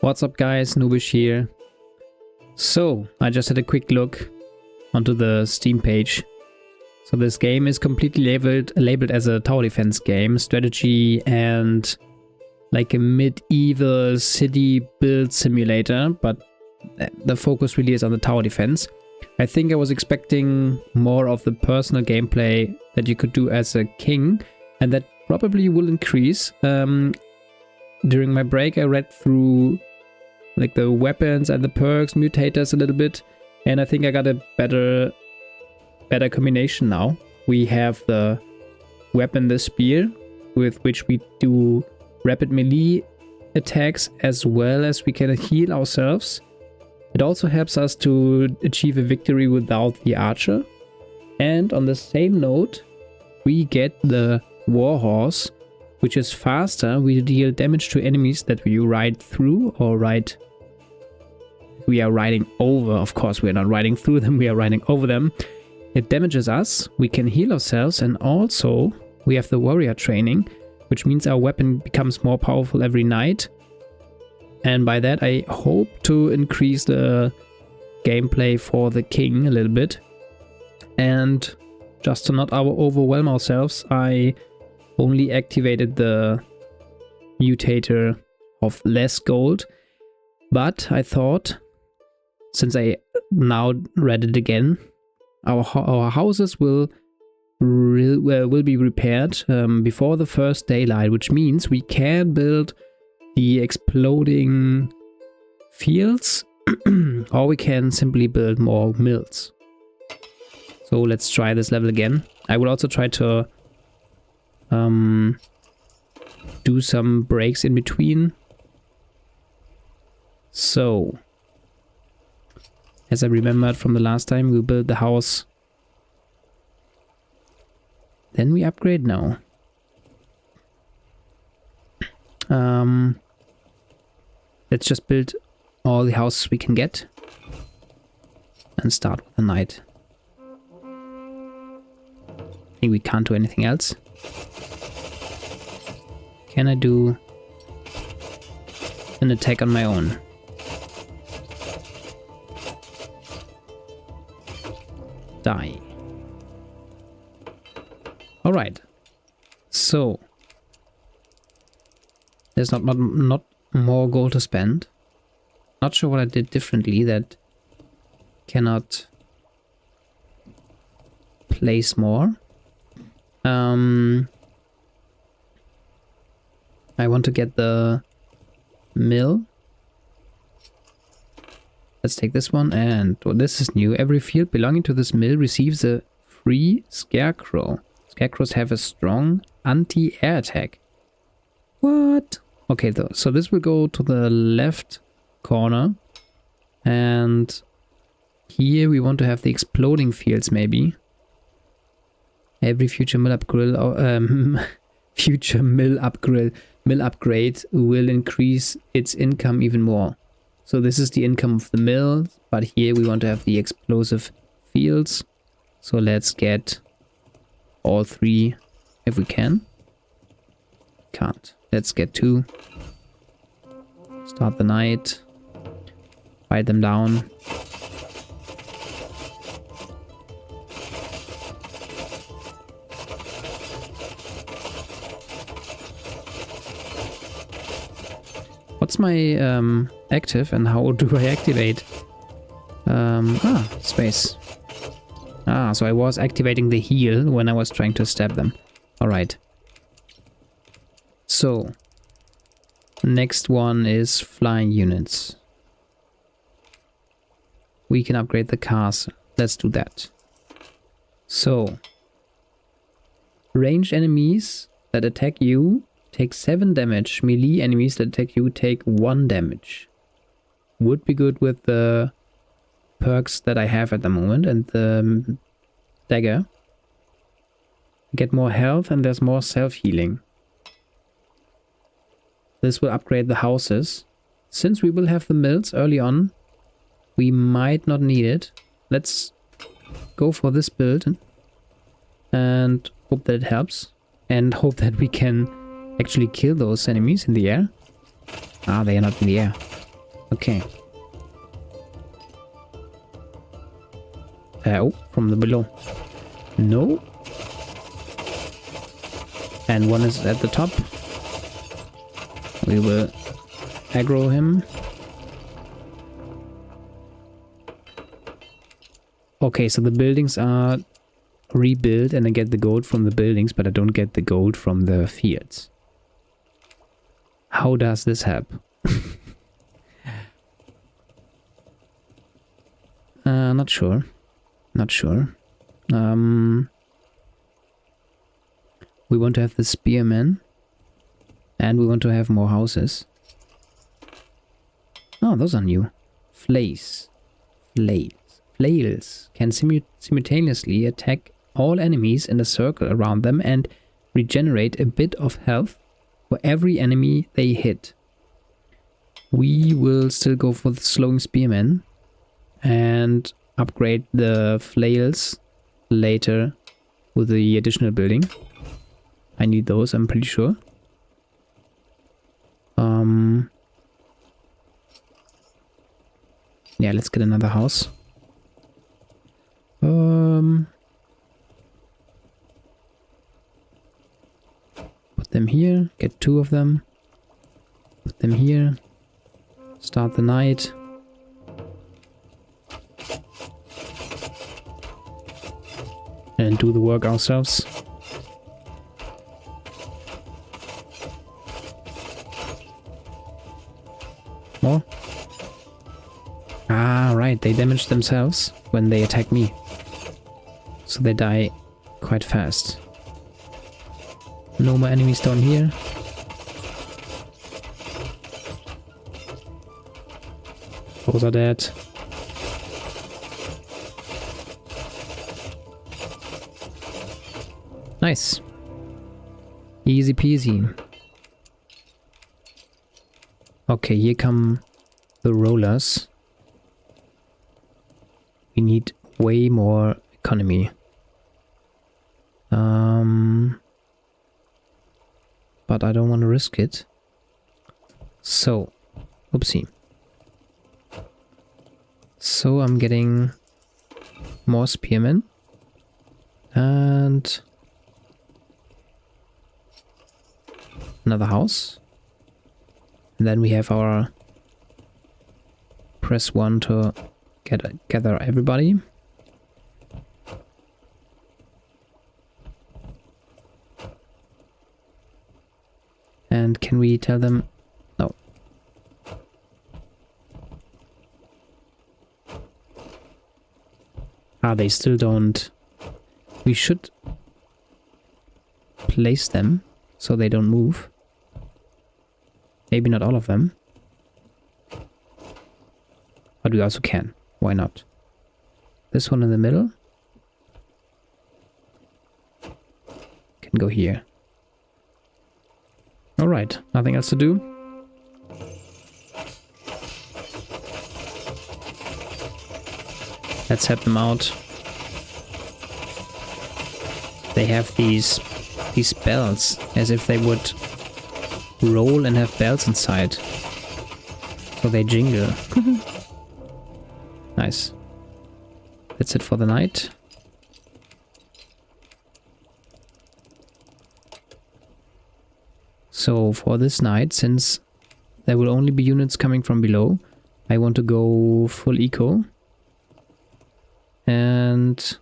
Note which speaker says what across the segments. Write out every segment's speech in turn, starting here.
Speaker 1: What's up guys, Noobish here. So, I just had a quick look onto the Steam page. So this game is completely labeled as a tower defense game, strategy and like a medieval city build simulator, but the focus really is on the tower defense. I think I was expecting more of the personal gameplay that you could do as a king, and that probably will increase. During my break I read through like the weapons and the perks, mutators a little bit, and I think I got a better combination now. We have the weapon, the spear, with which we do rapid melee attacks as well as we can heal ourselves. It also helps us to achieve a victory without the archer. And on the same note, we get the warhorse, which is faster. We deal damage to enemies that we ride through or we are riding over. Of course, we are not riding through them, we are riding over them. It damages us, we can heal ourselves, and also we have the warrior training, which means our weapon becomes more powerful every night. And by that I hope to increase the gameplay for the king a little bit. And just to not overwhelm ourselves, I only activated the mutator of less gold. But I thought, since I now read it again, our houses will be repaired before the first daylight, which means we can build the exploding fields or we can simply build more mills. So let's try this level again. I will also try to do some breaks in between. So, as I remembered from the last time, we built the house. Then we upgrade now. Let's just build all the houses we can get and start with the night. I think we can't do anything else. Can I do an attack on my own? Die. Alright. So there's not more gold to spend. Not sure what I did differently that cannot place more. I want to get the mill. Let's take this one, and this is new. Every field belonging to this mill receives a free scarecrow. Scarecrows have a strong anti-air attack. What? Okay, so this will go to the left corner, and here we want to have the exploding fields maybe. Every future mill upgrade will increase its income even more. So this is the income of the mill, but here we want to have the explosive fields. So let's get all three if we can. Can't. Let's get two. Start the night. Fight them down. What's my active and how do I activate? Space. So I was activating the heal when I was trying to stab them. Alright. So, next one is flying units. We can upgrade the cars. Let's do that. So, ranged enemies that attack you take 7 damage. Melee enemies that attack you take 1 damage. Would be good with the perks that I have at the moment and the dagger. Get more health and there's more self-healing. This will upgrade the houses. Since we will have the mills early on, we might not need it. Let's go for this build and hope that it helps. And hope that we can actually kill those enemies in the air. They are not in the air. Okay. Oh, from the below. No. And one is at the top. We will aggro him. Okay, so the buildings are rebuilt and I get the gold from the buildings, but I don't get the gold from the fields. How does this happen? Not sure. Not sure. We want to have the spearmen. And we want to have more houses. Oh, those are new. Flails. Flails can simultaneously attack all enemies in a circle around them and regenerate a bit of health for every enemy they hit. We will still go for the slowing spearmen and upgrade the flails later with the additional building. I need those, I'm pretty sure. Yeah, let's get another house. Put them here, get 2 of them. Put them here. Start the night. And do the work ourselves. More? Ah, right, they damage themselves when they attack me. So they die quite fast. No more enemies down here. Those are dead. Nice. Easy peasy. Okay, here come the rollers. We need way more economy. But I don't want to risk it. So, oopsie. So I'm getting more spearmen. And another house. And then we have our press 1 to gather everybody. And can we tell them? No. Ah, they still don't. We should place them so they don't move. Maybe not all of them. But we also can. Why not? This one in the middle can go here. Alright, nothing else to do. Let's help them out. They have these bells, as if they would roll and have bells inside. So they jingle. Nice. That's it for the night. So for this night, since there will only be units coming from below, I want to go full eco. And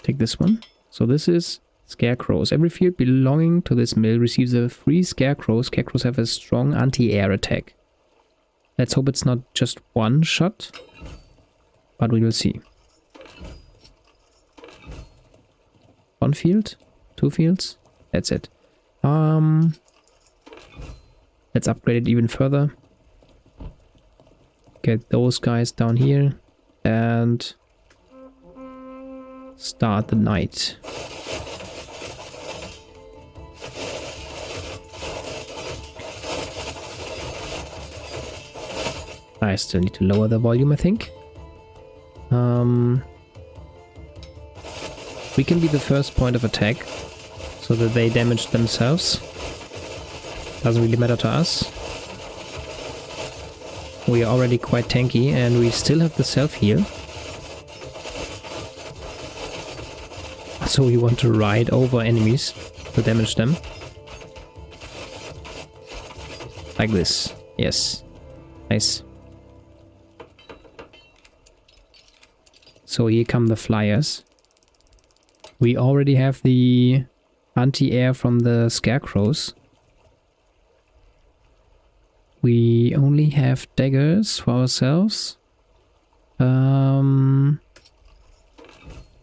Speaker 1: take this one. So this is scarecrows. Every field belonging to this mill receives a free scarecrow. Scarecrows have a strong anti-air attack. Let's hope it's not just one shot, but we will see. 1 field? 2 fields? That's it. Let's upgrade it even further. Get those guys down here and start the night. I still need to lower the volume, I think. We can be the first point of attack. so that they damage themselves. Doesn't really matter to us. We are already quite tanky and we still have the self-heal. So we want to ride over enemies to damage them. Like this. Yes. Nice. So here come the flyers. We already have the anti-air from the scarecrows. We only have daggers for ourselves.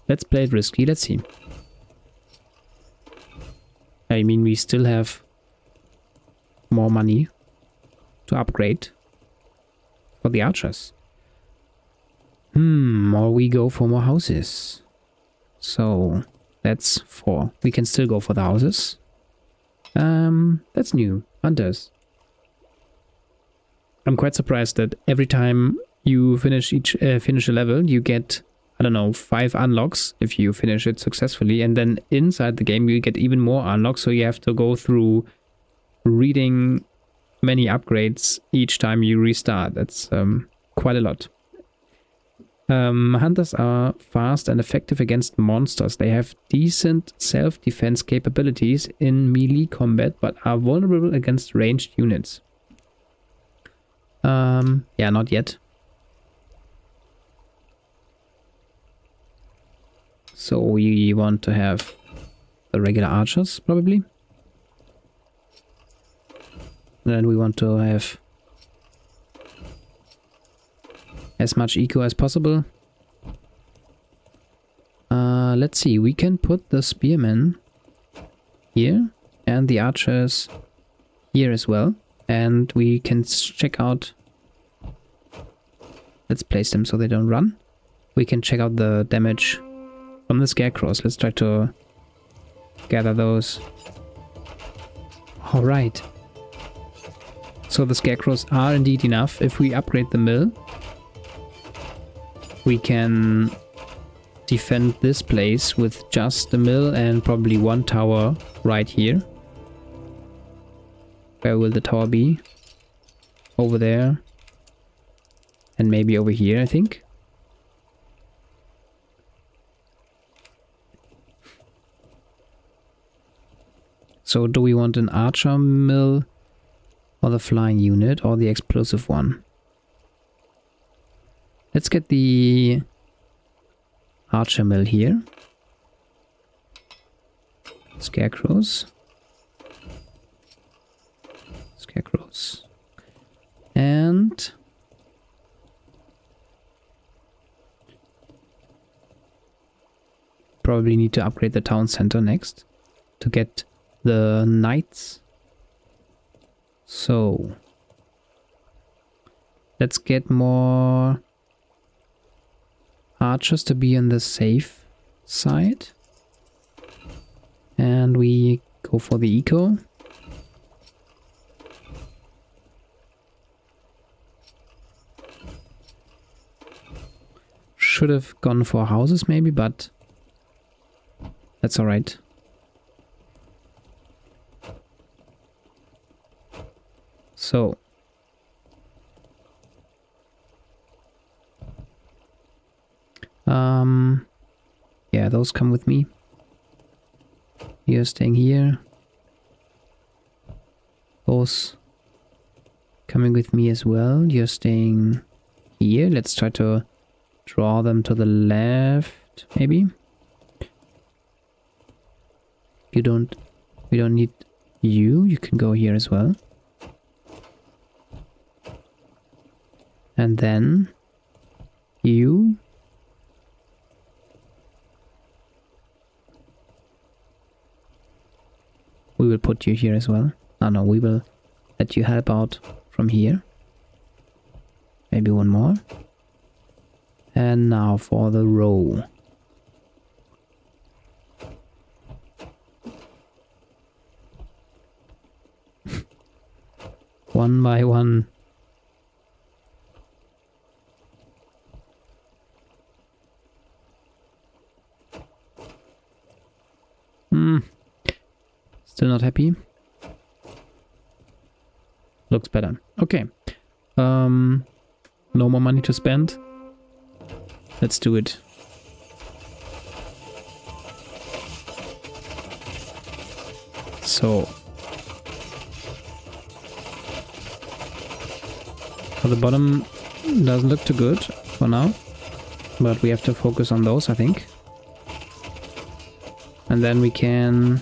Speaker 1: Let's play it risky. Let's see. I mean, we still have more money to upgrade for the archers. Or we go for more houses. So that's 4. We can still go for the houses. That's new. Hunters. I'm quite surprised that every time you finish a level, you get, I don't know, 5 unlocks if you finish it successfully, and then inside the game you get even more unlocks, so you have to go through reading many upgrades each time you restart. That's quite a lot. Hunters are fast and effective against monsters. They have decent self-defense capabilities in melee combat, but are vulnerable against ranged units. Yeah, not yet. So we want to have the regular archers, probably. And then we want to have as much eco as possible. Let's see, we can put the spearmen here and the archers here as well. And we can check out... Let's place them so they don't run. We can check out the damage from the scarecrows. Let's try to gather those. Alright. So the scarecrows are indeed enough. If we upgrade the mill, we can defend this place with just the mill and probably 1 tower right here. Where will the tower be? Over there. And maybe over here, I think. So do we want an archer mill or the flying unit or the explosive one? Let's get the archer mill here. Scarecrows. Scarecrows. And probably need to upgrade the town center next to get the knights. So let's get more archers to be on the safe side. And we go for the eco. Should have gone for houses maybe, but that's alright. So yeah, those come with me. You're staying here. Those coming with me as well. You're staying here. Let's try to draw them to the left, maybe. We don't need you. You can go here as well. And then you. We will put you here as well. Oh no, we will let you help out from here. Maybe one more. And now for the row. One by one. not happy. Looks better. Okay. No more money to spend. Let's do it. So. For the bottom doesn't look too good for now. But we have to focus on those, I think. And then we can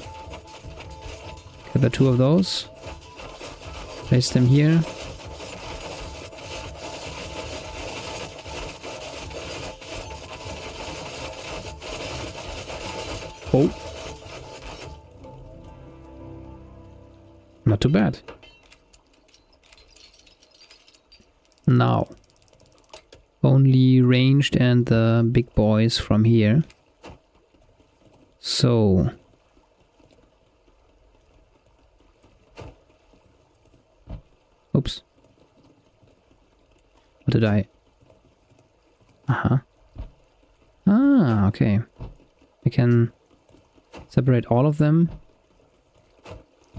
Speaker 1: get the 2 of those. Place them here. Oh. Not too bad. Now. Only ranged and the big boys from here. So. Oops. What did I? Uh-huh. Ah, okay. I can separate all of them.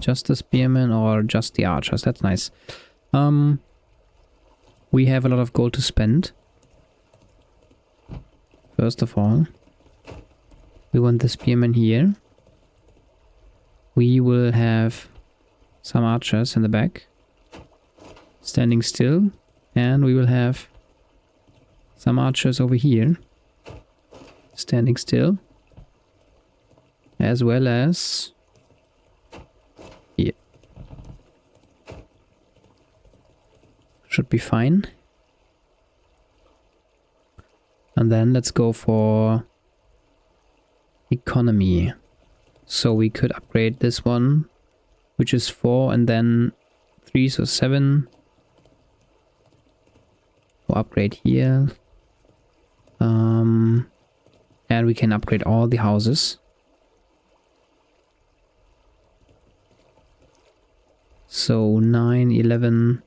Speaker 1: Just the spearmen or just the archers. That's nice. We have a lot of gold to spend. First of all, we want the spearmen here. We will have some archers in the back. Standing still. And we will have some archers over here. Standing still. As well as here. Should be fine. And then let's go for economy. So we could upgrade this one, which is 4 and then 3, so 7. We'll upgrade here. And we can upgrade all the houses. So 9, 11,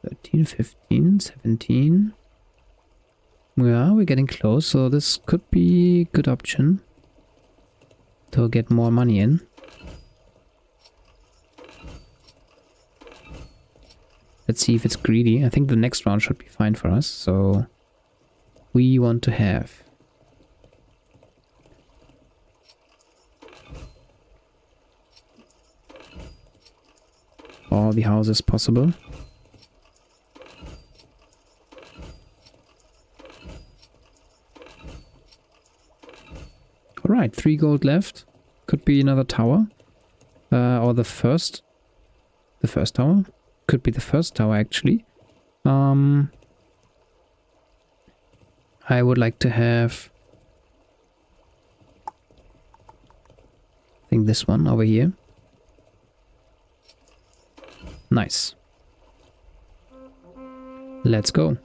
Speaker 1: 13, 15, 17. Yeah, we're getting close, so this could be a good option to get more money in. Let's see if it's greedy. I think the next round should be fine for us, so we want to have all the houses possible. Alright, 3 gold left. Could be another tower. Or the first tower. Could be the first tower actually. I would like to have, I think this one over here. Nice. Let's go.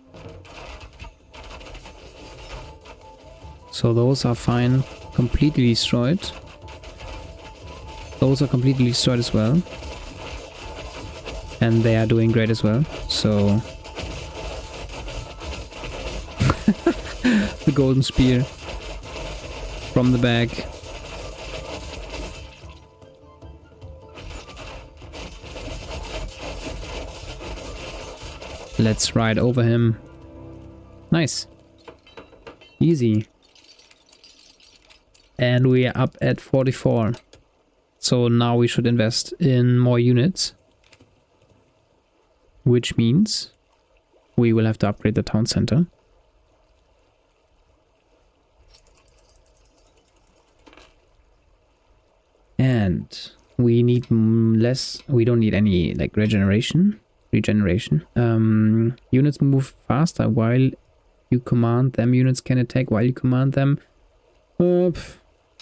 Speaker 1: So those are fine. Completely destroyed. Those are completely destroyed as well. And they are doing great as well. So the golden spear from the back. Let's ride over him. Nice. Easy. And we are up at 44. So now we should invest in more units. Which means we will have to upgrade the town center. And we need less, we don't need any like regeneration. Units move faster while you command them. Units can attack while you command them.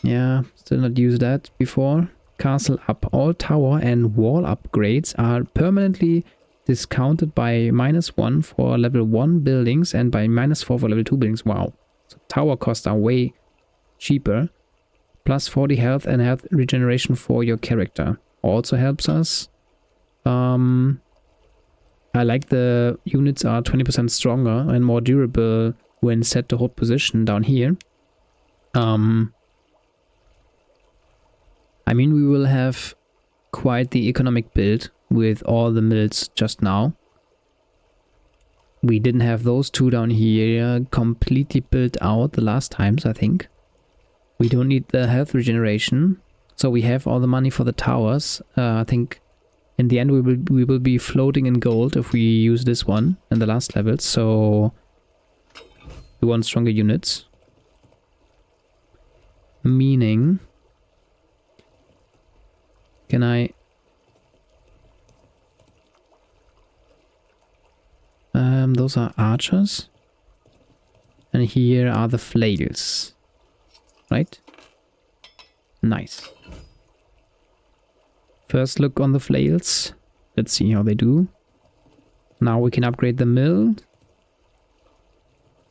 Speaker 1: Yeah, still not used that before. Castle up. All tower and wall upgrades are permanently discounted by -1 for level 1 buildings and by -4 for level 2 buildings. Wow. So tower costs are way cheaper. Plus 40 health and health regeneration for your character. Also helps us. I like the units are 20% stronger and more durable when set to hold position down here. I mean, we will have quite the economic build with all the mills just now. We didn't have those two down here completely built out the last times, I think. We don't need the health regeneration. So we have all the money for the towers. I think in the end we will be floating in gold if we use this one in the last levels. So we want stronger units. Meaning, can I... those are archers. And here are the flails. Right? Nice. First look on the flails. Let's see how they do. Now we can upgrade the mill.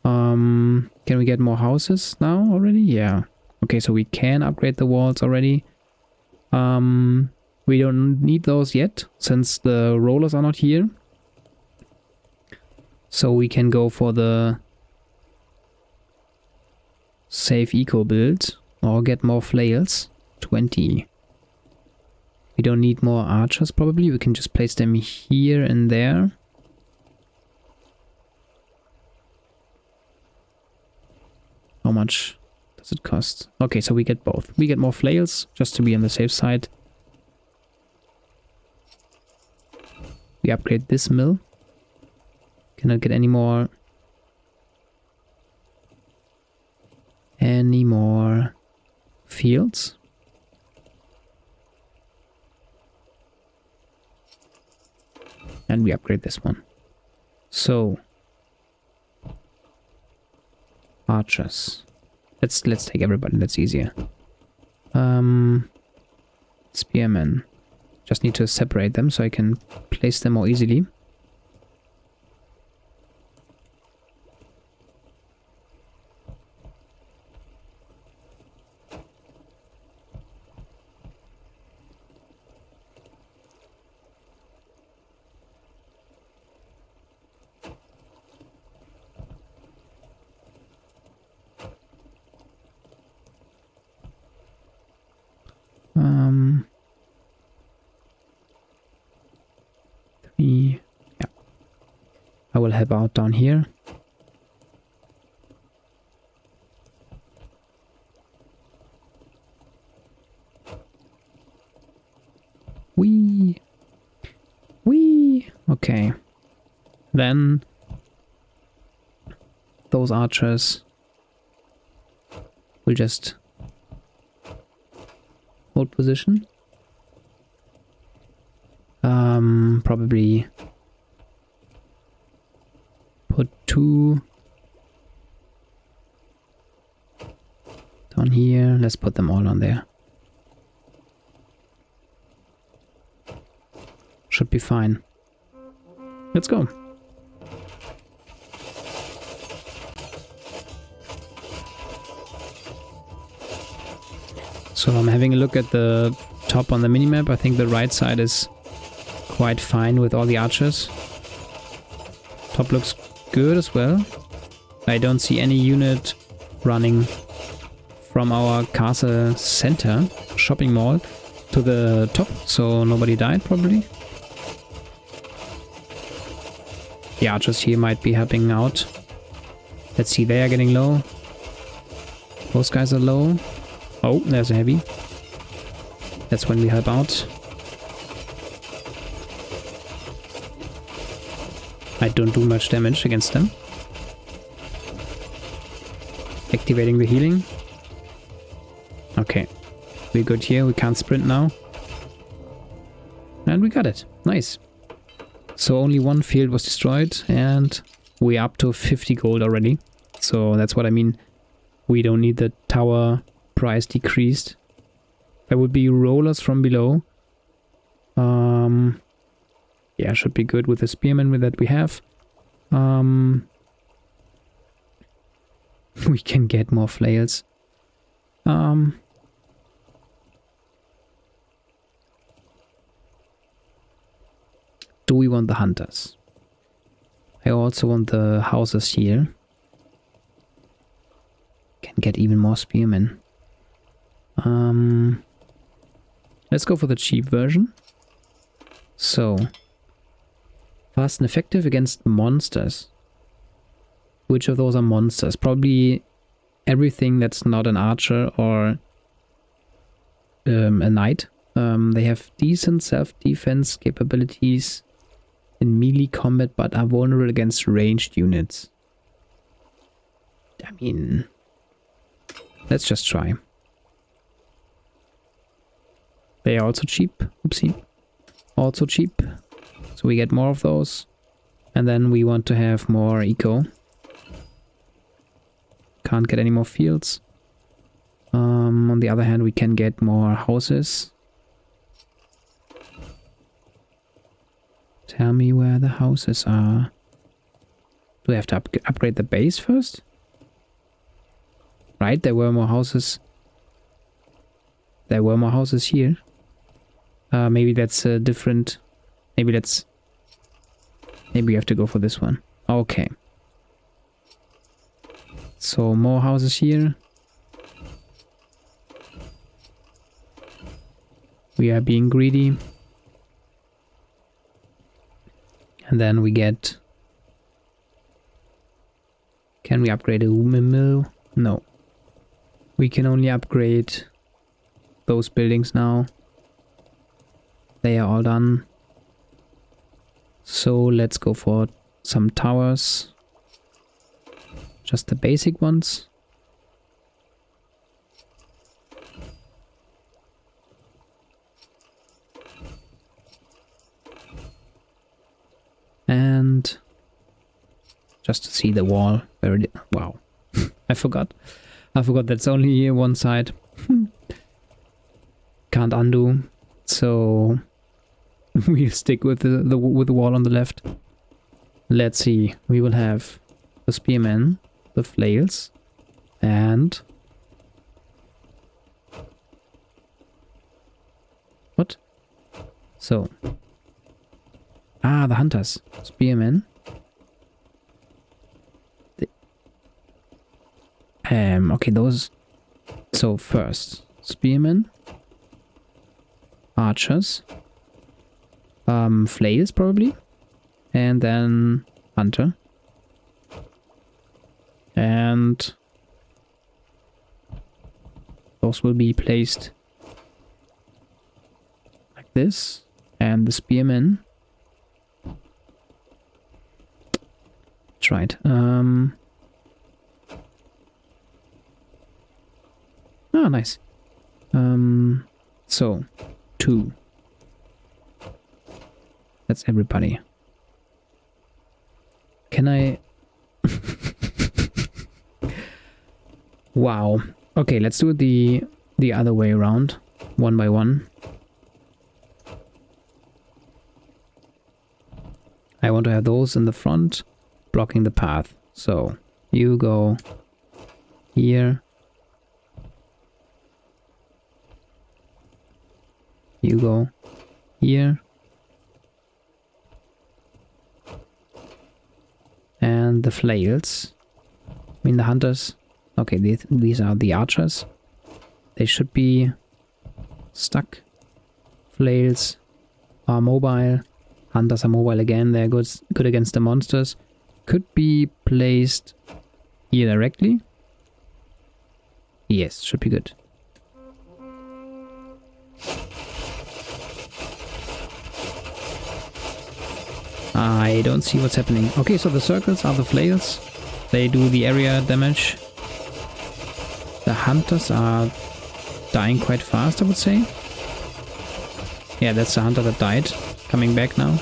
Speaker 1: Can we get more houses now already? Yeah. Okay, so we can upgrade the walls already. We don't need those yet, since the rollers are not here. So we can go for the safe eco build or get more flails. 20. We don't need more archers probably. We can just place them here and there. How much does it cost? Okay, so we get both. We get more flails just to be on the safe side. We upgrade this mill. Cannot get any more fields. And we upgrade this one. So archers. Let's take everybody, that's easier. Spearmen. Just need to separate them so I can place them more easily. Yeah. I will help out down here. Wee. Okay. Then those archers will just hold position. Probably put 2 down here. Let's put them all on there. Should be fine. Let's go. So I'm having a look at the top on the minimap. I think the right side is quite fine with all the archers. Top looks good as well. I don't see any unit running from our castle center shopping mall to the top, so nobody died probably. The archers here might be helping out. Let's see, they are getting low. Those guys are low. Oh, there's a heavy. That's when we help out. I don't do much damage against them. Activating the healing. Okay. We're good here. We can't sprint now. And we got it. Nice. So only one field was destroyed and we're up to 50 gold already. So that's what I mean. We don't need the tower price decreased. There would be rollers from below. Yeah, should be good with the spearmen that we have. We can get more flails. Do we want the hunters? I also want the houses here. Can get even more spearmen. Let's go for the cheap version. So, fast and effective against monsters. Which of those are monsters? Probably everything that's not an archer or a knight. They have decent self-defense capabilities in melee combat, but are vulnerable against ranged units. I mean, let's just try. They are also cheap. Oopsie. Also cheap. So we get more of those. And then we want to have more eco. Can't get any more fields. On the other hand, we can get more houses. Tell me where the houses are. Do I have to upgrade the base first? Right, there were more houses. There were more houses here. Maybe that's a different... Maybe we have to go for this one. Okay. So more houses here. We are being greedy. And then we get... Can we upgrade a windmill? No. We can only upgrade those buildings now. They are all done. So let's go for some towers. Just the basic ones. And just to see the wall. Wow. I forgot. That's only here one side. Can't undo. So we'll stick with the wall on the left. Let's see. We will have the spearmen, the flails, and what? So the hunters, spearmen. Okay, those. So first, spearmen, archers, flails probably, and then hunter, and those will be placed like this, and the spearmen. That's right. Oh, nice. So 2. That's everybody. Can I... Wow. Okay, let's do it the other way around. One by one. I want to have those in the front, blocking the path. So, you go here. You go here. And the flails. I mean the hunters. Okay, these are the archers. They should be stuck. Flails are mobile. Hunters are mobile again. They're good against the monsters. Could be placed here directly. Yes, should be good. I don't see what's happening. Okay, so the circles are the flails. They do the area damage. The hunters are dying quite fast, I would say. Yeah, that's the hunter that died. Coming back now.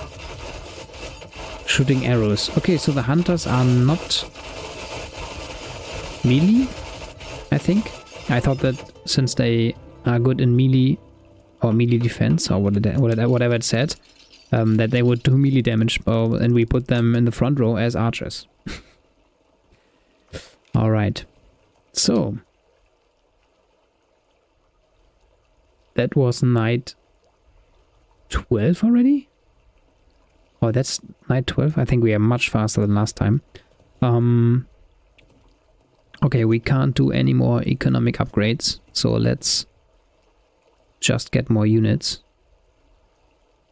Speaker 1: Shooting arrows. Okay, so the hunters are not melee, I think. I thought that since they are good in melee or melee defense or whatever it said, that they would do melee damage, and we put them in the front row as archers. Alright. So. That was night 12 already? Oh, that's night 12? I think we are much faster than last time. Okay, we can't do any more economic upgrades, so let's just get more units.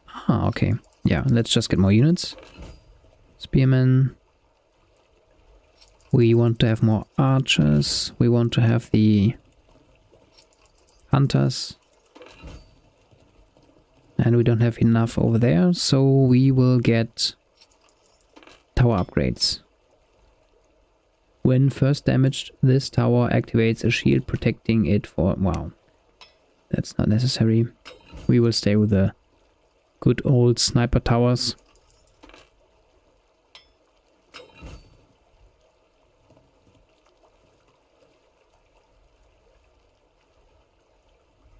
Speaker 1: Ah, okay. Yeah, let's just get more units. Spearmen. We want to have more archers. We want to have the hunters. And we don't have enough over there, so we will get tower upgrades. When first damaged, this tower activates a shield protecting it for... Wow. That's not necessary. We will stay with the good old sniper towers.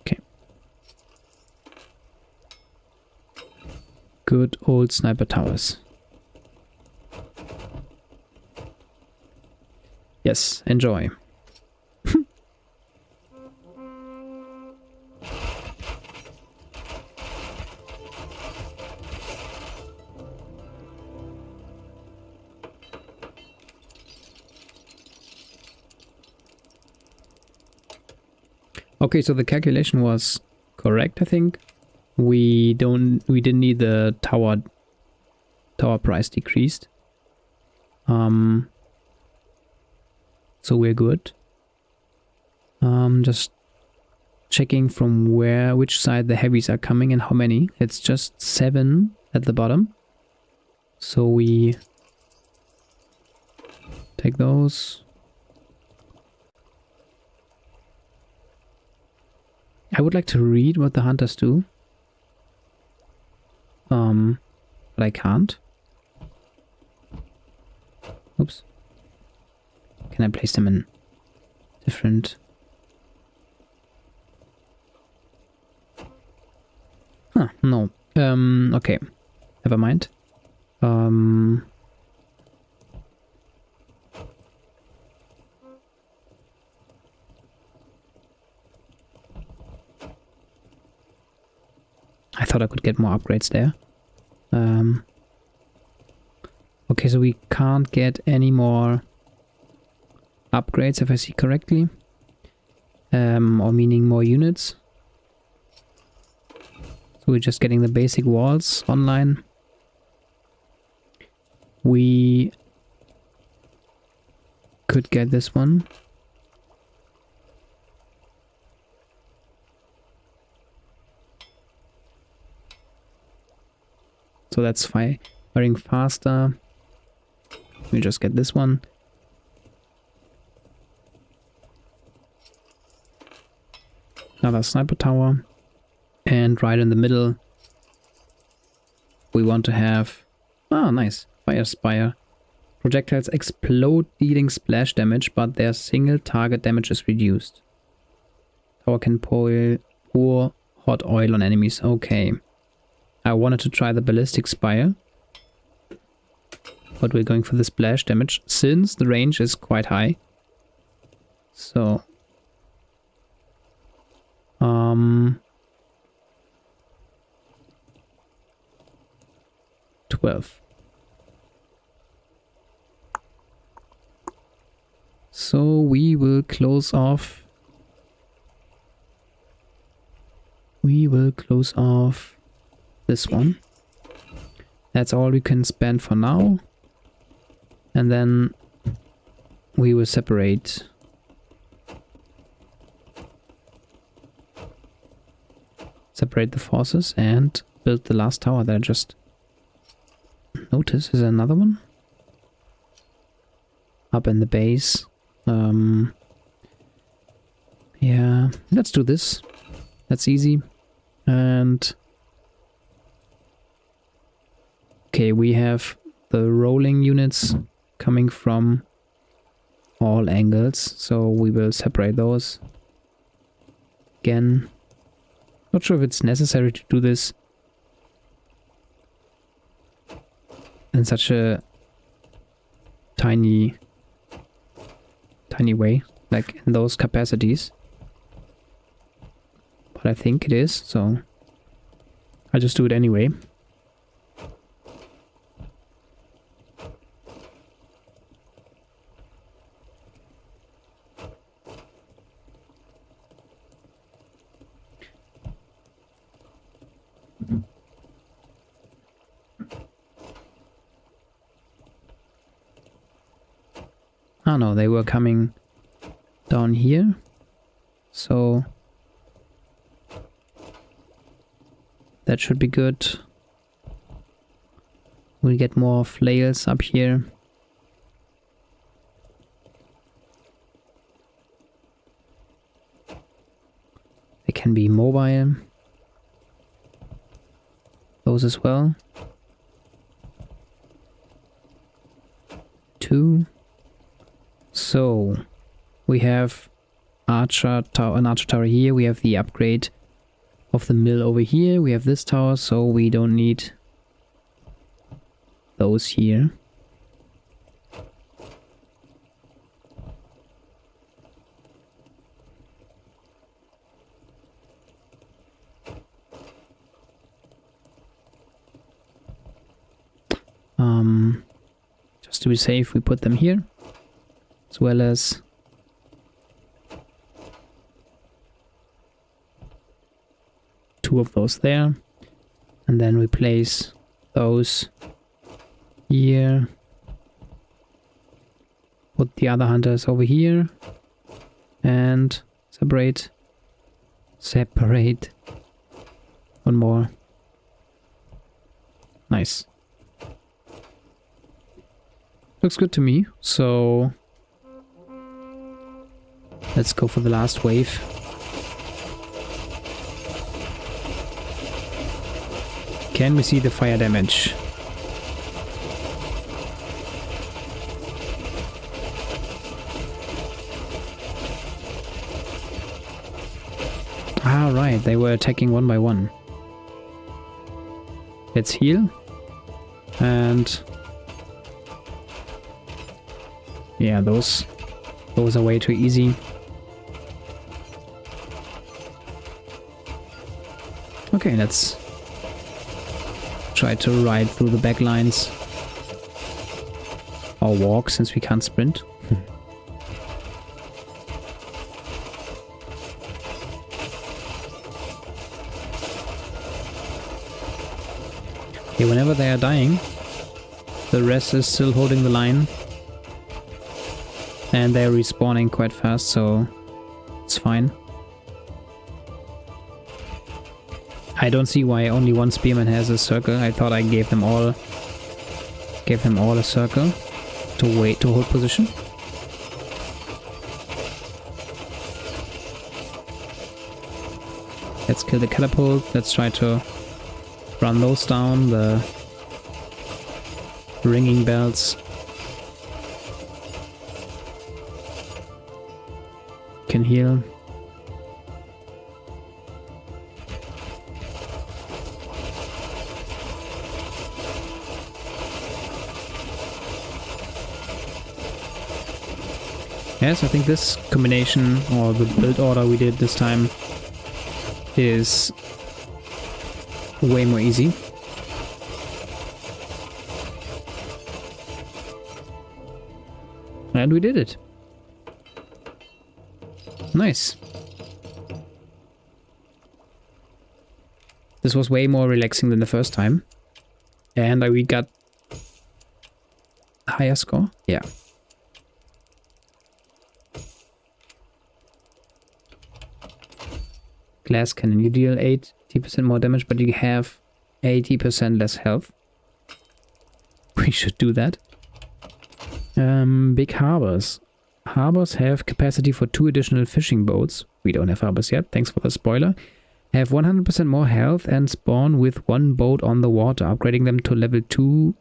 Speaker 1: Okay. Good old sniper towers. Yes, enjoy. Okay, so the calculation was correct, I think. We didn't need the tower price decreased. So we're good. Just checking from which side the heavies are coming and how many. It's just 7 at the bottom. So we take those. I would like to read what the hunters do. But I can't. Oops. Can I place them in different... Huh, no. Okay. Never mind. I thought I could get more upgrades there. Okay, so we can't get any more upgrades, if I see correctly. Or meaning more units. So we're just getting the basic walls online. We could get this one. So that's firing faster. We just get this one. Another sniper tower. And right in the middle, we want to have... Ah, nice. Fire Spire. Projectiles explode, dealing splash damage, but their single target damage is reduced. Tower can pour hot oil on enemies. Okay. I wanted to try the ballistic spire, but we're going for the splash damage since the range is quite high. So, 12. So we will close off. We will close off this one. That's all we can spend for now. And then we will separate the forces and build the last tower that I just noticed. Is there another one? Up in the base. Yeah, let's do this. That's easy. And okay, we have the rolling units coming from all angles, so we will separate those. Again, not sure if it's necessary to do this in such a tiny way, like in those capacities. But I think it is, so I'll just do it anyway. Oh no, they were coming down here. So that should be good. We'll get more flails up here. They can be mobile. Those as well. 2. So we have an archer tower here. We have the upgrade of the mill over here. We have this tower, so we don't need those here. Just to be safe, we put them here, as well as two of those there, and then we place those here. Put the other hunters over here, and separate. One more. Nice. Looks good to me, so let's go for the last wave. Can we see the fire damage? Ah, right, they were attacking one by one. Let's heal. And yeah, those are way too easy. Okay, let's try to ride through the back lines. Or walk, since we can't sprint. Okay, whenever they are dying, the rest is still holding the line. And they're respawning quite fast, so it's fine. I don't see why only one spearman has a circle. I thought I gave them all a circle to hold position. Let's kill the catapult. Let's try to run those down. The ringing bells can heal. Yes, I think this combination, or the build order we did this time, is way more easy. And we did it. Nice. This was way more relaxing than the first time. And we got a higher score? Yeah. Glass cannon. You deal 80% more damage, but you have 80% less health. We should do that. Big harbors. Harbors have capacity for 2 additional fishing boats. We don't have harbors yet. Thanks for the spoiler. Have 100% more health and spawn with 1 boat on the water. Upgrading them to level 2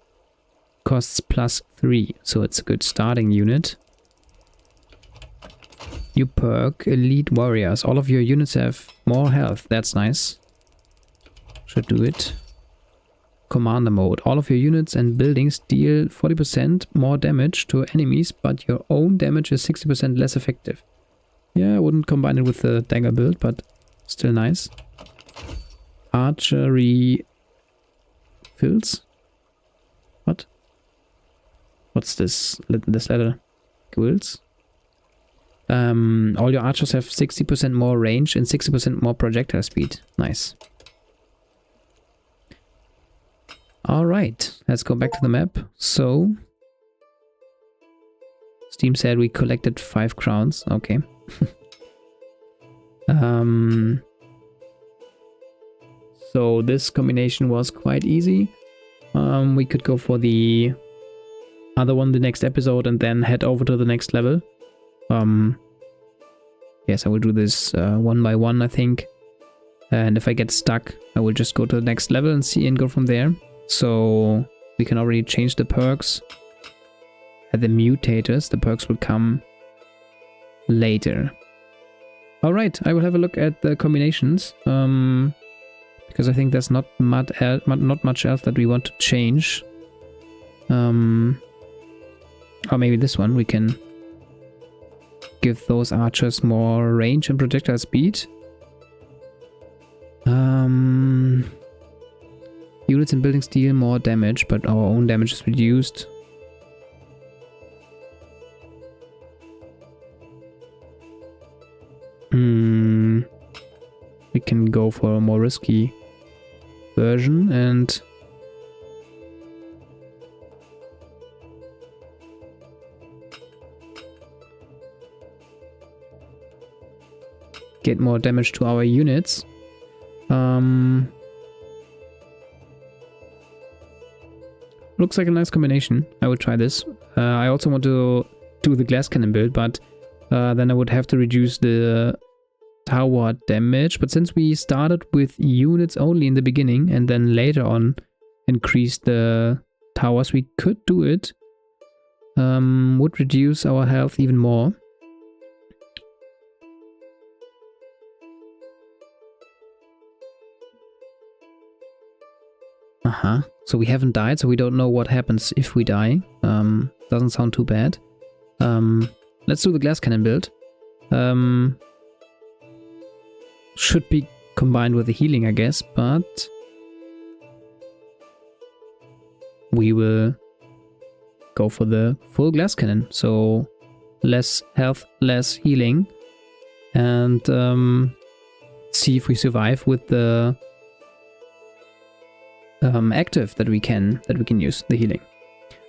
Speaker 1: costs +3. So it's a good starting unit. You perk elite warriors. All of your units have more health. That's nice. Should do it. Commander mode. All of your units and buildings deal 40% more damage to enemies, but your own damage is 60% less effective. Yeah, I wouldn't combine it with the dagger build, but still nice. Archery fills. What? What's this? This letter? Guilds? All your archers have 60% more range and 60% more projectile speed. Nice. Alright, let's go back to the map. So, Steam said we collected 5 crowns. Okay. So this combination was quite easy. We could go for the other one the next episode and then head over to the next level. Yes, I will do this one by one, I think. And if I get stuck, I will just go to the next level and see and go from there. So we can already change the perks. At the mutators, the perks will come later. Alright, I will have a look at the combinations. Because I think there's not much else that we want to change. Or maybe this one, we can give those archers more range and projectile speed. Units in buildings deal more damage, but our own damage is reduced. We can go for a more risky version and get more damage to our units. Looks like a nice combination. I would try this. I also want to do the glass cannon build, but then I would have to reduce the tower damage. But since we started with units only in the beginning and then later on increased the towers, we could do it. Would reduce our health even more. So we haven't died, so we don't know what happens if we die. Doesn't sound too bad. Let's do the glass cannon build. Should be combined with the healing, I guess, but we will go for the full glass cannon. So less health, less healing, and see if we survive with the active that we can use, the healing.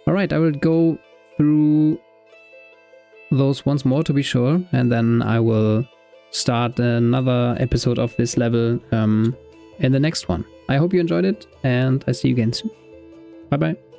Speaker 1: All right, I will go through those once more to be sure, and then I will start another episode of this level in the next one. I hope you enjoyed it, and I see you again soon. Bye bye.